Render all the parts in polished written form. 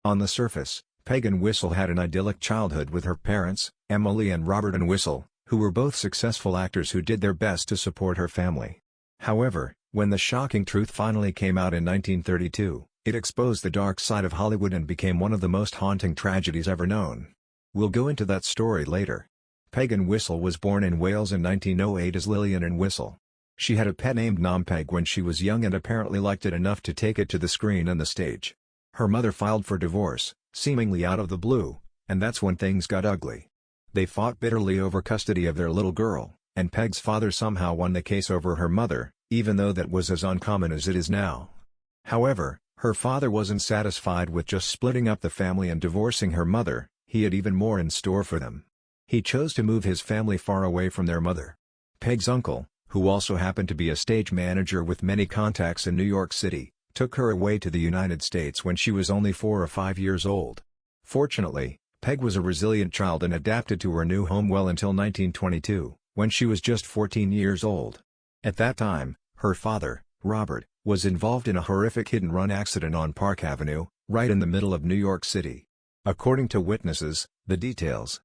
On the surface, Peg Whistle had an idyllic childhood with her parents, Emily and Robert Whistle, who were both successful actors who did their best to support her family. However, when the shocking truth finally came out in 1932, it exposed the dark side of Hollywood and became one of the most haunting tragedies ever known. We'll go into that story later. Peg Whistle was born in Wales in 1908 as Lillian Whistle. She had a pet named Nom Peg when she was young and apparently liked it enough to take it to the screen and the stage. Her mother filed for divorce, seemingly out of the blue, and that's when things got ugly. They fought bitterly over custody of their little girl, and Peg's father somehow won the case over her mother, even though that was as uncommon as it is now. However, her father wasn't satisfied with just splitting up the family and divorcing her mother. He had even more in store for them. He chose to move his family far away from their mother. Peg's uncle, who also happened to be a stage manager with many contacts in New York City, took her away to the United States when she was only 4 or 5 years old. Fortunately, Peg was a resilient child and adapted to her new home well until 1922, when she was just 14 years old. At that time, her father, Robert, was involved in a horrific hit-and-run accident on Park Avenue, right in the middle of New York City. According to witnesses, the details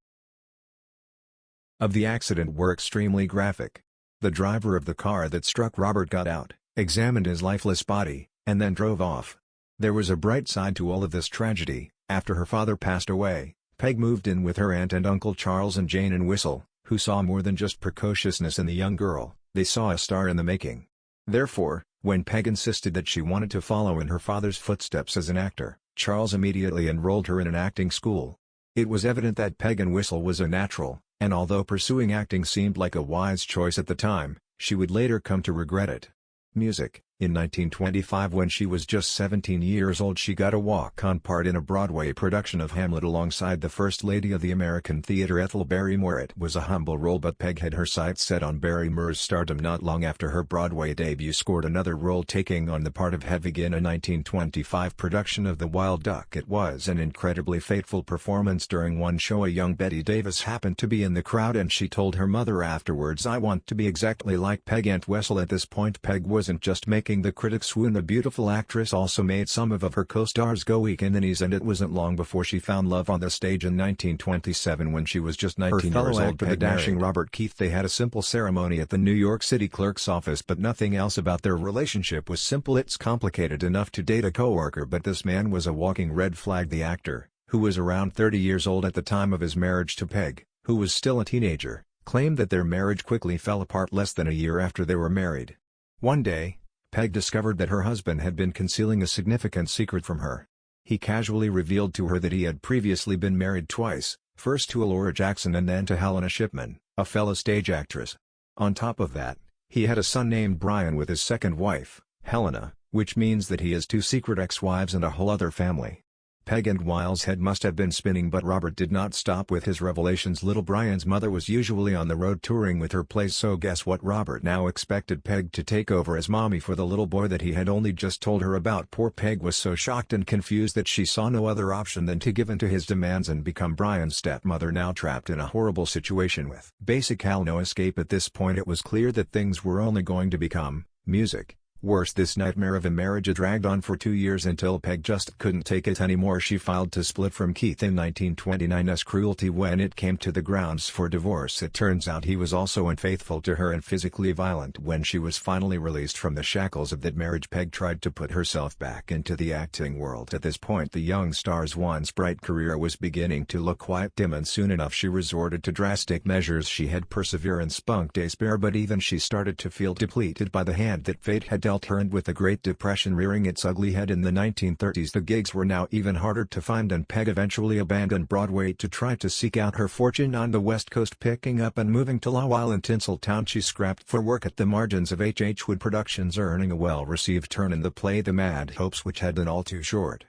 of the accident were extremely graphic. The driver of the car that struck Robert got out, examined his lifeless body, and then drove off. There was a bright side to all of this tragedy. After her father passed away, Peg moved in with her aunt and uncle Charles and Jane Whistle, who saw more than just precociousness in the young girl. They saw a star in the making. Therefore, when Peg insisted that she wanted to follow in her father's footsteps as an actor, Charles immediately enrolled her in an acting school. It was evident that Peg Whistle was a natural, and although pursuing acting seemed like a wise choice at the time, she would later come to regret it. Music. In 1925, when she was just 17 years old, she got a walk-on part in a Broadway production of Hamlet alongside the First Lady of the American Theatre Ethel Barrymore. It was a humble role, but Peg had her sights set on Barrymore's stardom. Not long after her Broadway debut, scored another role, taking on the part of Hedwig in a 1925 production of The Wild Duck. It was an incredibly fateful performance. During one show, a young Betty Davis happened to be in the crowd, and she told her mother afterwards, "I want to be exactly like Peg Whistle." At this point, Peg wasn't just making the critics swoon. The beautiful actress also made some of her co-stars go weak in the knees, and it wasn't long before she found love on the stage in 1927 when she was just 19 years old. The dashing Robert Keith. They had a simple ceremony at the New York City clerk's office, but nothing else about their relationship was simple. It's complicated enough to date a coworker, but this man was a walking red flag. The actor, who was around 30 years old at the time of his marriage to Peg, who was still a teenager, claimed that their marriage quickly fell apart less than a year after they were married. One day, Peg discovered that her husband had been concealing a significant secret from her. He casually revealed to her that he had previously been married twice, first to Elora Jackson and then to Helena Shipman, a fellow stage actress. On top of that, he had a son named Brian with his second wife, Helena, which means that he has 2 secret ex-wives and a whole other family. Peg and Wiles' head must have been spinning, but Robert did not stop with his revelations. Little Brian's mother was usually on the road touring with her plays, so guess what? Robert now expected Peg to take over as mommy for the little boy that he had only just told her about. Poor Peg was so shocked and confused that she saw no other option than to give in to his demands and become Brian's stepmother, now trapped in a horrible situation with basically no escape. At this point, it was clear that things were only going to become music worse. This nightmare of a marriage dragged on for 2 years until Peg just couldn't take it anymore. She filed to split from Keith in 1929 as cruelty. When it came to the grounds for divorce, it turns out he was also unfaithful to her and physically violent. When she was finally released from the shackles of that marriage, Peg tried to put herself back into the acting world. At this point, the young star's once bright career was beginning to look quite dim, and soon enough she resorted to drastic measures. She had perseverance, spunk, despair, but even she started to feel depleted by the hand that fate had dealt her, and with the Great Depression rearing its ugly head in the 1930s, the gigs were now even harder to find, and Peg eventually abandoned Broadway to try to seek out her fortune on the West Coast, picking up and moving to La While in Tinseltown. She scrapped for work at the margins of H. Wood Productions, earning a well-received turn in the play The Mad Hopes, which had been all too short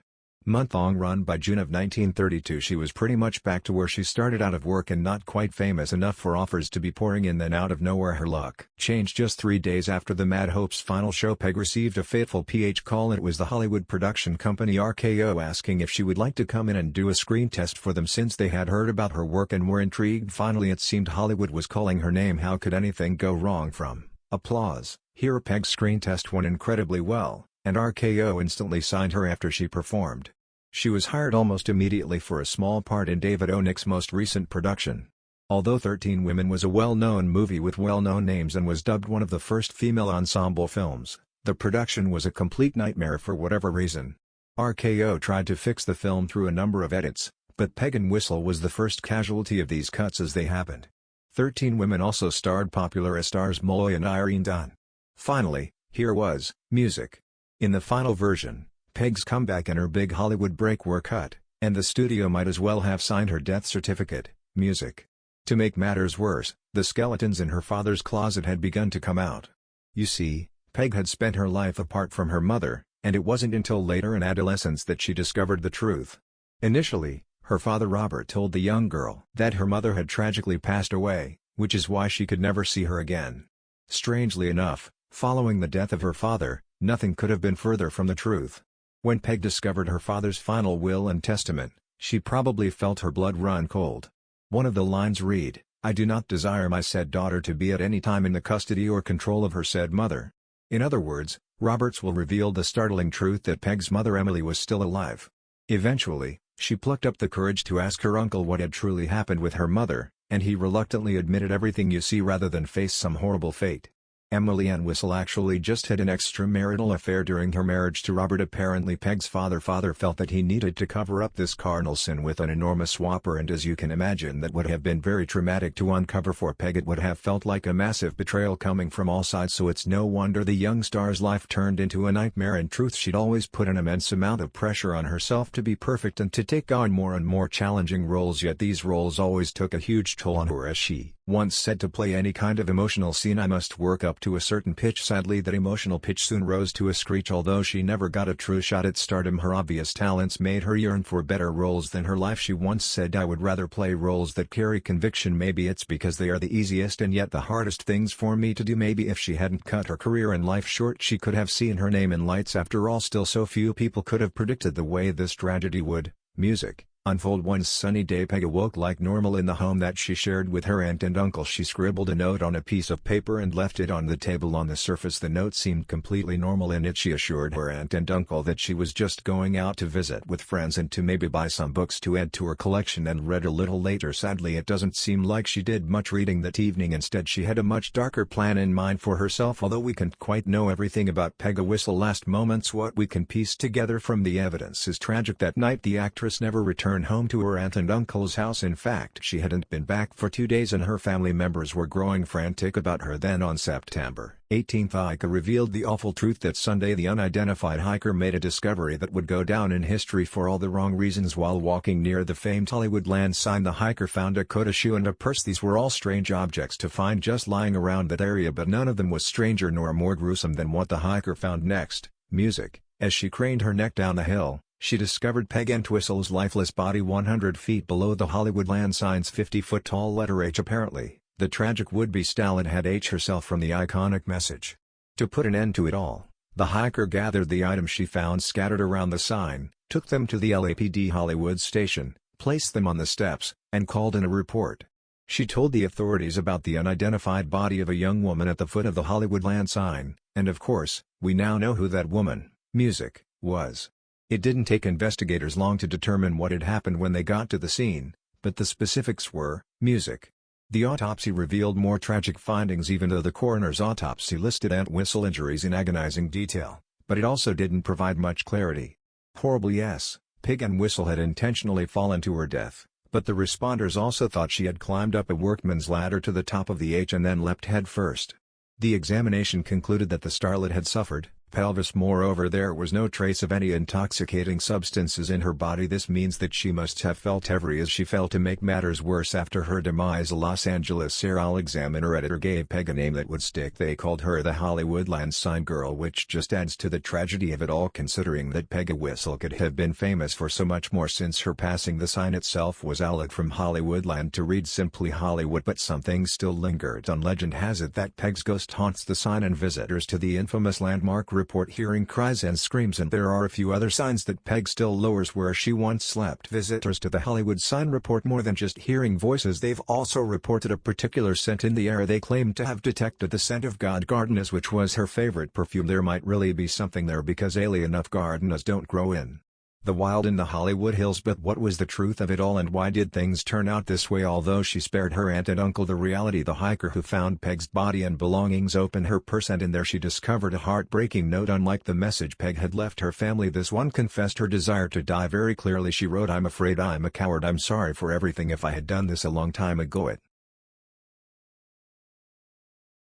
month-long run. By June of 1932 she was pretty much back to where she started, out of work and not quite famous enough for offers to be pouring in. Then out of nowhere her luck changed. Just 3 days after the Mad Hope's final show, Peg received a fateful call. It was the Hollywood production company RKO asking if she would like to come in and do a screen test for them, since they had heard about her work and were intrigued. Finally, it seemed Hollywood was calling her name. How could anything go wrong? From applause, here Peg's screen test went incredibly well, and RKO instantly signed her after she performed. She was hired almost immediately for a small part in David O. Nick's most recent production. Although 13 Women was a well-known movie with well-known names and was dubbed one of the first female ensemble films, the production was a complete nightmare for whatever reason. RKO tried to fix the film through a number of edits, but Peg and Whistle was the first casualty of these cuts as they happened. 13 Women also starred popular stars Molly and Irene Dunne. Finally, here was music. In the final version, Peg's comeback and her big Hollywood break were cut, and the studio might as well have signed her death certificate, music. To make matters worse, the skeletons in her father's closet had begun to come out. You see, Peg had spent her life apart from her mother, and it wasn't until later in adolescence that she discovered the truth. Initially, her father Robert told the young girl that her mother had tragically passed away, which is why she could never see her again. Strangely enough, following the death of her father, nothing could have been further from the truth. When Peg discovered her father's final will and testament, she probably felt her blood run cold. One of the lines read, "I do not desire my said daughter to be at any time in the custody or control of her said mother." In other words, Robert's will revealed the startling truth that Peg's mother Emily was still alive. Eventually, she plucked up the courage to ask her uncle what had truly happened with her mother, and he reluctantly admitted everything you see rather than face some horrible fate. Emily Ann Whistle actually just had an extramarital affair during her marriage to Robert. Apparently Peg's father felt that he needed to cover up this cardinal sin with an enormous whopper, and as you can imagine that would have been very traumatic to uncover for Peg. It would have felt like a massive betrayal coming from all sides, so it's no wonder the young star's life turned into a nightmare. In truth, she'd always put an immense amount of pressure on herself to be perfect and to take on more and more challenging roles, yet these roles always took a huge toll on her. As she once said, to play any kind of emotional scene I must work up to a certain pitch. Sadly, that emotional pitch soon rose to a screech. Although she never got a true shot at stardom, her obvious talents made her yearn for better roles than her life. She once said, "I would rather play roles that carry conviction. Maybe it's because they are the easiest and yet the hardest things for me to do." Maybe if she hadn't cut her career and life short, she could have seen her name in lights. After all, still so few people could have predicted the way this tragedy would, music, unfold. One sunny day, Peg awoke like normal in the home that she shared with her aunt and uncle. She scribbled a note on a piece of paper and left it on the table. On the surface, the note seemed completely normal. In it, she assured her aunt and uncle that she was just going out to visit with friends and to maybe buy some books to add to her collection, and read a little later. Sadly, it doesn't seem like she did much reading that evening. Instead, she had a much darker plan in mind for herself. Although we can't quite know everything about Peg Whistle's last moments, what we can piece together from the evidence is tragic. That night, the actress never returned home to her aunt and uncle's house. In fact, she hadn't been back for 2 days, and her family members were growing frantic about her. Then on September 18th, Ica revealed the awful truth that Sunday the unidentified hiker made a discovery that would go down in history for all the wrong reasons. While walking near the famed Hollywood land sign, the hiker found a coat, a shoe, and a purse. These were all strange objects to find just lying around that area, but none of them was stranger nor more gruesome than what the hiker found next, music. As she craned her neck down the hill, she discovered Peg Entwistle's lifeless body 100 feet below the Hollywood land sign's 50-foot-tall letter H. Apparently, the tragic would-be starlet had H herself from the iconic message. To put an end to it all, the hiker gathered the items she found scattered around the sign, took them to the LAPD Hollywood station, placed them on the steps, and called in a report. She told the authorities about the unidentified body of a young woman at the foot of the Hollywood land sign, and of course, we now know who that woman, music, was. It didn't take investigators long to determine what had happened when they got to the scene, but the specifics were, music. The autopsy revealed more tragic findings. Even though the coroner's autopsy listed Aunt Whistle injuries in agonizing detail, but it also didn't provide much clarity. Horribly, yes, Peg and Whistle had intentionally fallen to her death, but the responders also thought she had climbed up a workman's ladder to the top of the H and then leapt head first. The examination concluded that the starlet had suffered pelvis. Moreover, there was no trace of any intoxicating substances in her body. This means that she must have felt every as she felt. To make matters worse, after her demise, a Los Angeles Herald Examiner editor gave Peg a name that would stick. They called her the Hollywood land sign girl, which just adds to the tragedy of it all, considering that Peg Whistle could have been famous for so much more since her passing. The sign itself was outlawed from Hollywoodland to read simply Hollywood, but some things still lingered on. Legend has it that Peg's ghost haunts the sign, and visitors to the infamous landmark report hearing cries and screams, and there are a few other signs that Peg still lowers where she once slept. Visitors to the Hollywood sign report more than just hearing voices. They've also reported a particular scent in the air. They claim to have detected the scent of god gardenas, which was her favorite perfume. There might really be something there, because alien enough gardenas don't grow in the wild in the Hollywood Hills. But what was the truth of it all, and why did things turn out this way? Although she spared her aunt and uncle the reality, the hiker who found Peg's body and belongings opened her purse, and in there she discovered a heartbreaking note. Unlike the message Peg had left her family, this one confessed her desire to die very clearly. She wrote, "I'm afraid I'm a coward. I'm sorry for everything. If I had done this a long time ago, it